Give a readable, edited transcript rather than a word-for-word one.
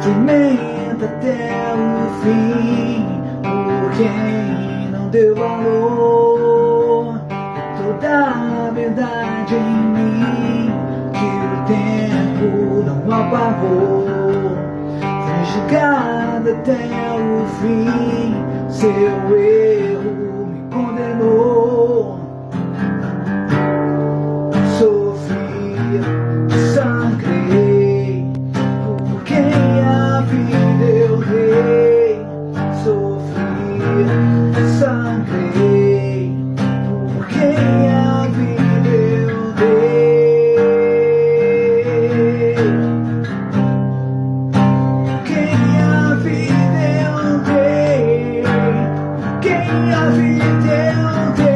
sofrimento até o fim, por quem não deu valor toda a verdade em mim, que o tempo não apagou. Fui julgado até o fim, seu erro me condenou. Sofri, sangrei, por quem a vida eu dei. Sofri, sangrei, por quem a vida eu dei. Quem a vida eu dei, quem a vida eu dei.